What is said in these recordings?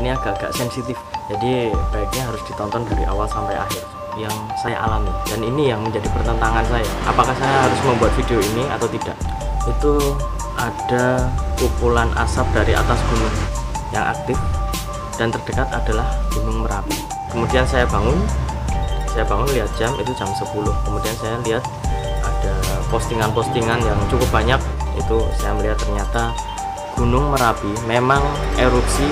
ini agak-agak sensitif, jadi baiknya harus ditonton dari awal sampai akhir yang saya alami, dan ini yang menjadi pertentangan saya, apakah saya harus membuat video ini atau tidak. Itu ada kumpulan asap dari atas gunung yang aktif, dan terdekat adalah Gunung Merapi. Kemudian saya bangun lihat jam, itu jam 10. Kemudian saya lihat ada postingan-postingan yang cukup banyak, itu saya melihat ternyata Gunung Merapi memang erupsi.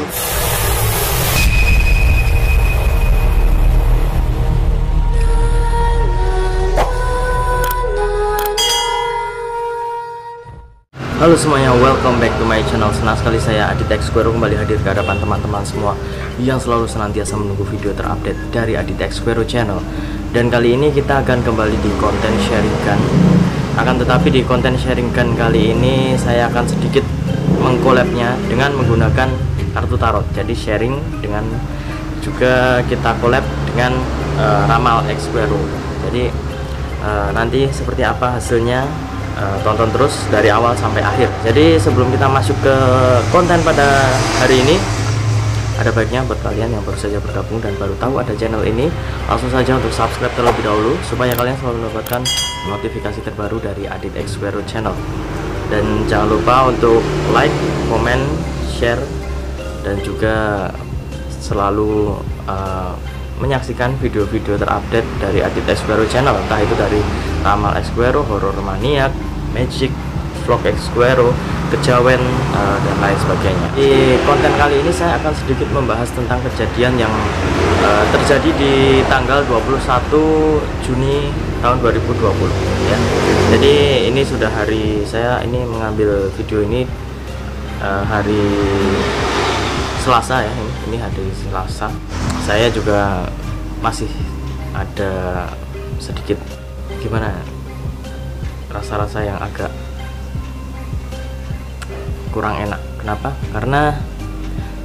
Halo semuanya, welcome back to my channel. Senang sekali saya Adit X Square kembali hadir ke hadapan teman-teman semua yang selalu senantiasa menunggu video terupdate dari Adit X Square channel. Dan kali ini kita akan kembali di konten sharing gun. Akan tetapi di konten sharing gun kali ini saya akan sedikit mengkolabnya dengan menggunakan kartu tarot. Jadi sharing dengan juga kita collab dengan Ramal X Square. Jadi nanti seperti apa hasilnya, tonton terus dari awal sampai akhir. Jadi sebelum kita masuk ke konten pada hari ini, ada baiknya buat kalian yang baru saja bergabung dan baru tahu ada channel ini, langsung saja untuk subscribe terlebih dahulu supaya kalian selalu mendapatkan notifikasi terbaru dari Adit X Square channel. Dan jangan lupa untuk like, komen, share, dan juga selalu menyaksikan video-video terupdate dari Adit X Square channel, entah itu dari Ramal X Square, Horror Maniac, Magic, Vlog X Square, Kejawen, dan lain sebagainya. Di konten kali ini saya akan sedikit membahas tentang kejadian yang terjadi di tanggal 21 Juni tahun 2020 ya. Jadi ini sudah hari saya ini mengambil video ini hari Selasa ya. Ini hari Selasa. Saya juga masih ada sedikit gimana rasa-rasa yang agak kurang enak. Kenapa? Karena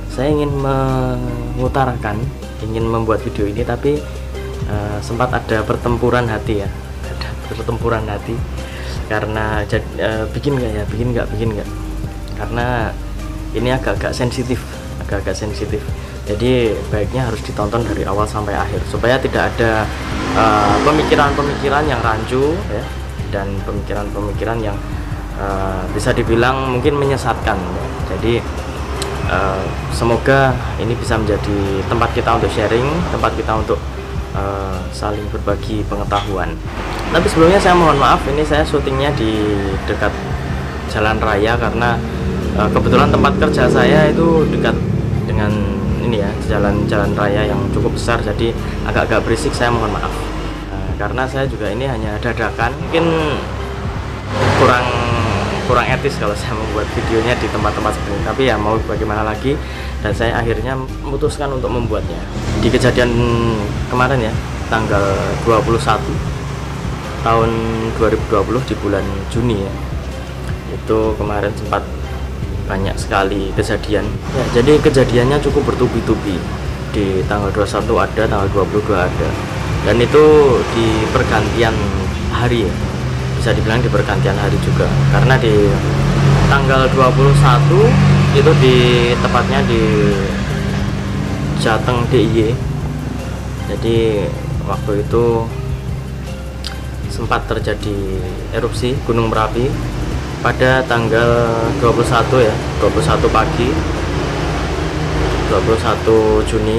saya ingin mengutarakan, ingin membuat video ini, tapi sempat ada pertempuran hati ya, ada pertempuran hati karena bikin nggak, karena ini agak-agak sensitif. Jadi baiknya harus ditonton dari awal sampai akhir supaya tidak ada pemikiran-pemikiran yang rancu ya, dan pemikiran-pemikiran yang bisa dibilang mungkin menyesatkan. Jadi semoga ini bisa menjadi tempat kita untuk sharing, tempat kita untuk saling berbagi pengetahuan. Tapi sebelumnya saya mohon maaf, ini saya syutingnya di dekat jalan raya karena kebetulan tempat kerja saya itu dekat dengan ini ya, jalan raya yang cukup besar, jadi agak-agak berisik. Saya mohon maaf karena saya juga ini hanya dadakan, mungkin kurang etis kalau saya membuat videonya di tempat-tempat seperti ini, tapi ya mau bagaimana lagi, dan saya akhirnya memutuskan untuk membuatnya. Di kejadian kemarin ya, tanggal 21 tahun 2020 di bulan Juni ya, itu kemarin sempat banyak sekali kejadian ya. Jadi kejadiannya cukup bertubi-tubi. Di tanggal 21 ada, tanggal 22 ada, dan itu di pergantian hari ya, bisa dibilang di pergantian hari juga, karena di tanggal 21 itu tepatnya di Jateng DIY. Jadi waktu itu sempat terjadi erupsi Gunung Merapi pada tanggal 21 ya, 21 pagi, 21 Juni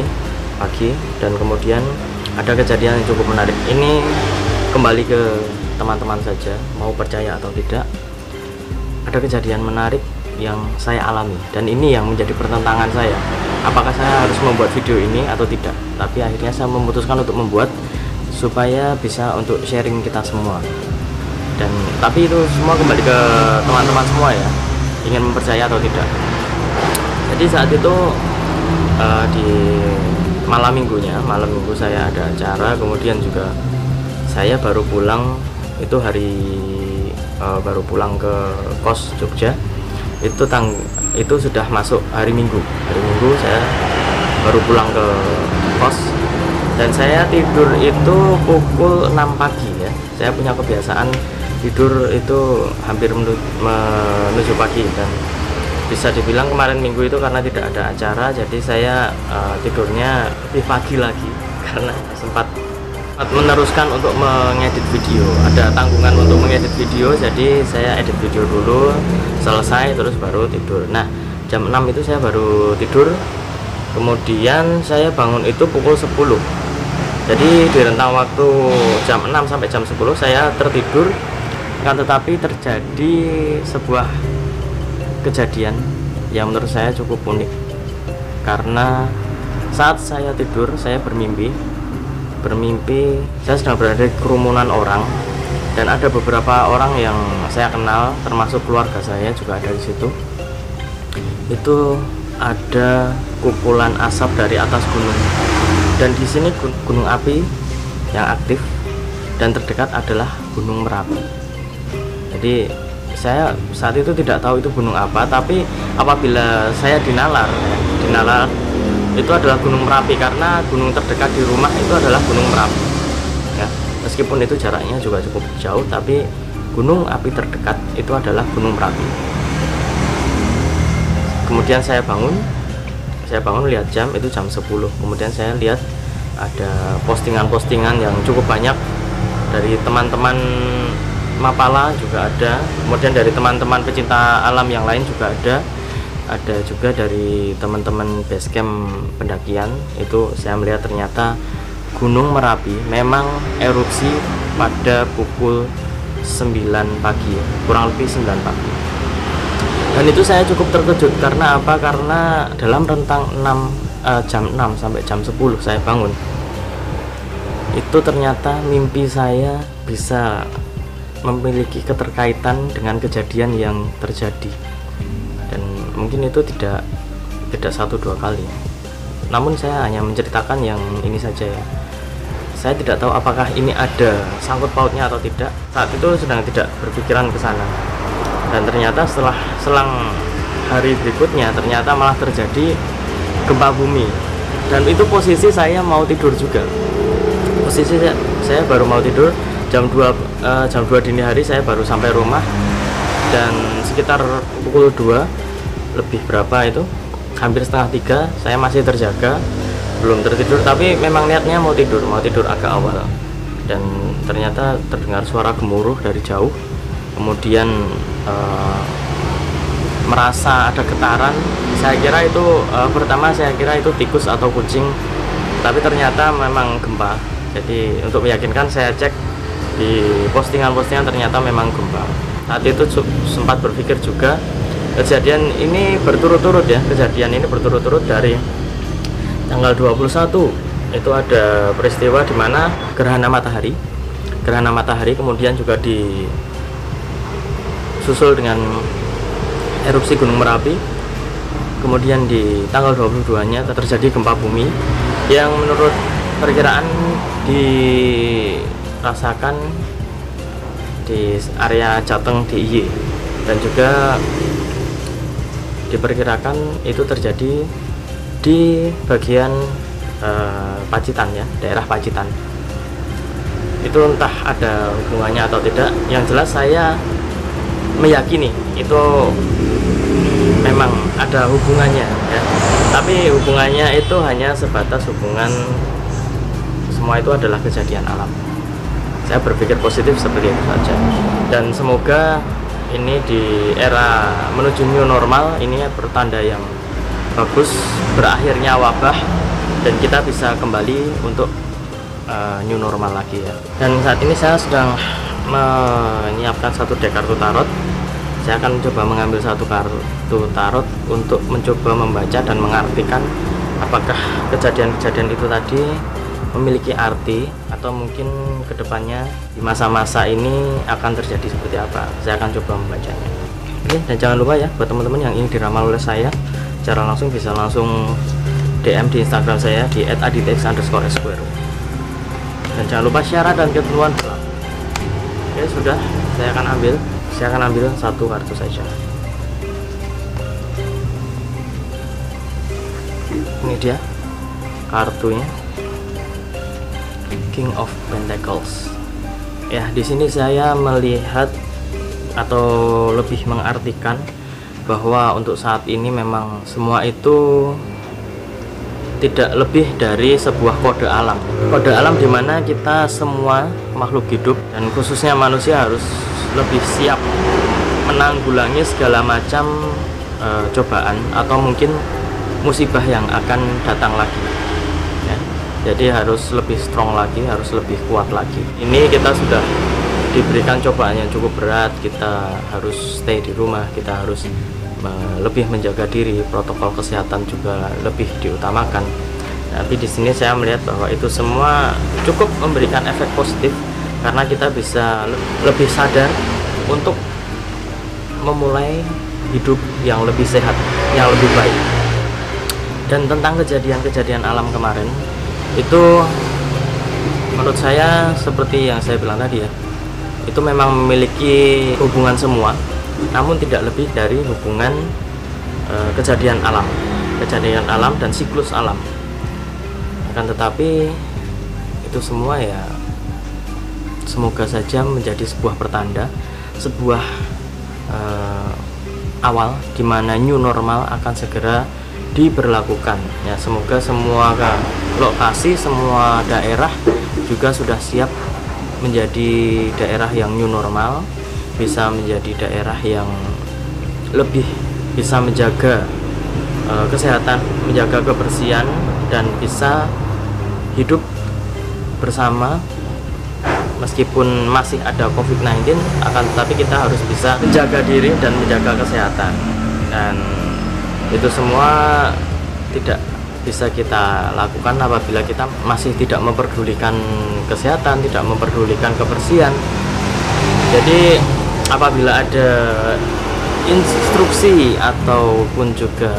pagi. Dan kemudian ada kejadian yang cukup menarik. Ini kembali ke teman-teman saja, mau percaya atau tidak, ada kejadian menarik yang saya alami, dan ini yang menjadi pertentangan saya, apakah saya harus membuat video ini atau tidak. Tapi akhirnya saya memutuskan untuk membuat supaya bisa untuk sharing kita semua. Dan tapi itu semua kembali ke teman-teman semua ya, ingin mempercaya atau tidak. Jadi saat itu di malam minggu saya ada acara, kemudian juga saya baru pulang, itu baru pulang ke kos Jogja. Itu sudah masuk hari Minggu saya baru pulang ke kos, dan saya tidur itu pukul 6 pagi ya. Saya punya kebiasaan tidur itu hampir menuju pagi, dan bisa dibilang kemarin minggu itu karena tidak ada acara, jadi saya tidurnya lebih pagi lagi karena sempat meneruskan untuk mengedit video. Ada tanggungan untuk mengedit video, jadi saya edit video dulu selesai terus baru tidur. Nah, jam 6 itu saya baru tidur, kemudian saya bangun itu pukul 10. Jadi di rentang waktu jam 6 sampai jam 10 saya tertidur, kan, tetapi terjadi sebuah kejadian yang menurut saya cukup unik. Karena saat saya tidur, saya bermimpi saya sedang berada di kerumunan orang, dan ada beberapa orang yang saya kenal, termasuk keluarga saya juga ada di situ. Itu ada kumpulan asap dari atas gunung, dan di sini gunung api yang aktif dan terdekat adalah Gunung Merapi. Jadi saya saat itu tidak tahu itu gunung apa, tapi apabila saya dinalar itu adalah Gunung Merapi, karena gunung terdekat di rumah itu adalah Gunung Merapi ya. Meskipun itu jaraknya juga cukup jauh, tapi gunung api terdekat itu adalah Gunung Merapi. Kemudian saya bangun lihat jam, itu jam 10. Kemudian saya lihat ada postingan-postingan yang cukup banyak dari teman-teman Mapala juga ada, kemudian dari teman-teman pecinta alam yang lain juga ada juga dari teman-teman basecamp pendakian. Itu saya melihat ternyata Gunung Merapi memang erupsi pada pukul 9 pagi, kurang lebih 9 pagi. Dan itu saya cukup terkejut, karena apa? Karena dalam rentang jam 6 sampai jam 10 saya bangun, itu ternyata mimpi saya bisa memiliki keterkaitan dengan kejadian yang terjadi. Dan mungkin itu tidak 1-2 kali, namun saya hanya menceritakan yang ini saja ya. Saya tidak tahu apakah ini ada sangkut pautnya atau tidak. Saat itu sedang tidak berpikiran ke sana, dan ternyata setelah selang hari berikutnya ternyata malah terjadi gempa bumi. Dan itu posisi saya mau tidur juga, posisi saya baru mau tidur jam 2 dini hari. Saya baru sampai rumah, dan sekitar pukul 2 lebih berapa itu, hampir setengah 3, saya masih terjaga, belum tertidur, tapi memang niatnya mau tidur agak awal. Dan ternyata terdengar suara gemuruh dari jauh, kemudian merasa ada getaran. Saya kira itu pertama saya kira itu tikus atau kucing, tapi ternyata memang gempa. Jadi untuk meyakinkan saya cek di postingan-postingan, ternyata memang gempa. Saat itu sempat berpikir juga, kejadian ini berturut-turut dari tanggal 21 itu ada peristiwa di mana gerhana matahari, kemudian juga disusul dengan erupsi Gunung Merapi. Kemudian di tanggal 22-nya terjadi gempa bumi yang menurut perkiraan dirasakan di area Jateng DIY, dan juga diperkirakan itu terjadi di bagian Pacitan ya, daerah Pacitan. Itu entah ada hubungannya atau tidak, yang jelas saya meyakini itu memang ada hubungannya ya. Tapi hubungannya itu hanya sebatas hubungan, semua itu adalah kejadian alam. Saya berpikir positif seperti itu saja, dan semoga ini di era menuju new normal ini pertanda yang bagus, berakhirnya wabah, dan kita bisa kembali untuk new normal lagi ya. Dan saat ini saya sedang menyiapkan satu deck kartu tarot. Saya akan coba mengambil satu kartu tarot untuk mencoba membaca dan mengartikan apakah kejadian-kejadian itu tadi memiliki arti, atau mungkin kedepannya di masa-masa ini akan terjadi seperti apa. Saya akan coba membacanya. Oke, dan jangan lupa ya, buat teman-teman yang ingin diramal oleh saya secara langsung, bisa langsung DM di Instagram saya di @aditex_square. Dan jangan lupa syarat dan ketentuan berlaku. Oke, sudah, saya akan ambil satu kartu saja. Ini dia kartunya, King of Pentacles. Ya, di sini saya melihat atau lebih mengartikan bahwa untuk saat ini memang semua itu tidak lebih dari sebuah kode alam. Kode alam dimana kita semua makhluk hidup dan khususnya manusia harus lebih siap menanggulangi segala macam cobaan atau mungkin musibah yang akan datang lagi ya. Jadi harus lebih strong lagi, harus lebih kuat lagi. Ini kita sudah diberikan cobaan yang cukup berat, kita harus stay di rumah, kita harus lebih menjaga diri, protokol kesehatan juga lebih diutamakan. Tapi di sini saya melihat bahwa itu semua cukup memberikan efek positif karena kita bisa lebih sadar untuk memulai hidup yang lebih sehat, yang lebih baik. Dan tentang kejadian-kejadian alam kemarin itu menurut saya seperti yang saya bilang tadi ya, itu memang memiliki hubungan semua, namun tidak lebih dari hubungan kejadian alam dan siklus alam. Akan tetapi itu semua ya semoga saja menjadi sebuah pertanda, sebuah awal di mana new normal akan segera diberlakukan ya. Semoga semua lokasi, semua daerah juga sudah siap menjadi daerah yang new normal, bisa menjadi daerah yang lebih bisa menjaga kesehatan, menjaga kebersihan, dan bisa hidup bersama meskipun masih ada COVID-19, akan tetapi kita harus bisa menjaga diri dan menjaga kesehatan. Dan itu semua tidak bisa kita lakukan apabila kita masih tidak memperdulikan kesehatan, tidak memperdulikan kebersihan. Jadi apabila ada instruksi ataupun juga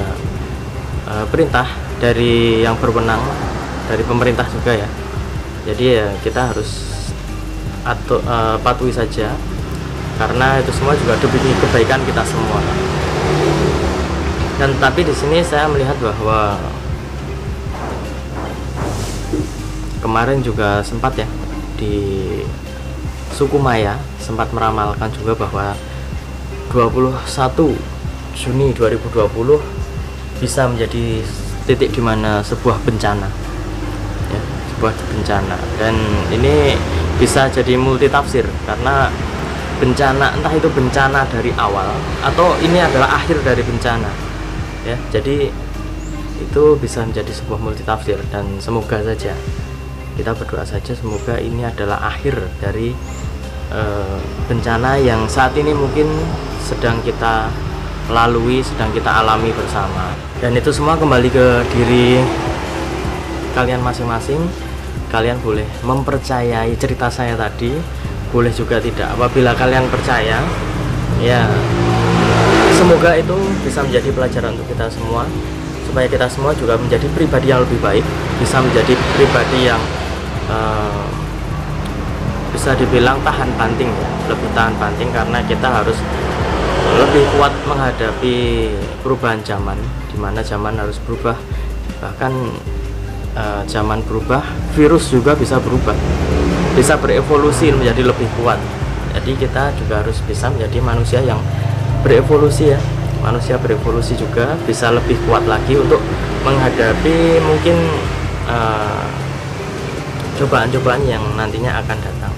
perintah dari yang berwenang, dari pemerintah juga ya, jadi ya kita harus patuhi saja karena itu semua juga demi kebaikan kita semua. Dan tapi di sini saya melihat bahwa kemarin juga sempat ya di suku Maya sempat meramalkan juga bahwa 21 Juni 2020 bisa menjadi titik di mana sebuah bencana ya, sebuah bencana. Dan ini bisa jadi multitafsir karena bencana, entah itu bencana dari awal atau ini adalah akhir dari bencana ya. Jadi itu bisa menjadi sebuah multitafsir dan semoga saja kita berdoa saja semoga ini adalah akhir dari bencana yang saat ini mungkin sedang kita lalui, sedang kita alami bersama. Dan itu semua kembali ke diri kalian masing-masing. Kalian boleh mempercayai cerita saya tadi, boleh juga tidak. Apabila kalian percaya ya semoga itu bisa menjadi pelajaran untuk kita semua, supaya kita semua juga menjadi pribadi yang lebih baik, bisa menjadi pribadi yang bisa dibilang tahan banting ya, lebih tahan banting karena kita harus lebih kuat menghadapi perubahan zaman, dimana zaman harus berubah. Bahkan zaman berubah, virus juga bisa berubah, bisa berevolusi menjadi lebih kuat. Jadi kita juga harus bisa menjadi manusia yang berevolusi ya, manusia berevolusi juga bisa lebih kuat lagi untuk menghadapi mungkin cobaan-cobaan yang nantinya akan datang.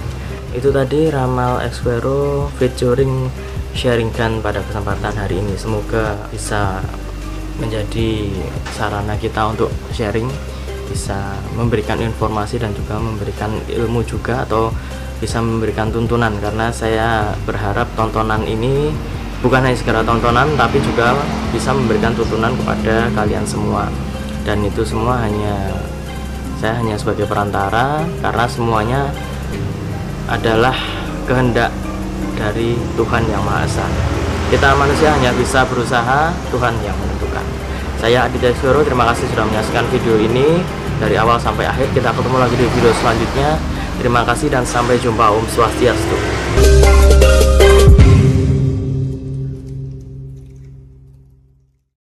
Itu tadi ramal Xquero featuring Sharingan pada kesempatan hari ini. Semoga bisa menjadi sarana kita untuk sharing, bisa memberikan informasi dan juga memberikan ilmu juga, atau bisa memberikan tuntunan, karena saya berharap tontonan ini bukan hanya sekedar tontonan tapi juga bisa memberikan tuntunan kepada kalian semua. Dan itu semua saya hanya sebagai perantara, karena semuanya adalah kehendak dari Tuhan Yang Maha Esa. Kita manusia hanya bisa berusaha, Tuhan yang menentukan. Saya Aditya Xquero, terima kasih sudah menyaksikan video ini dari awal sampai akhir. Kita ketemu lagi di video selanjutnya. Terima kasih dan sampai jumpa. Om Swastiastu.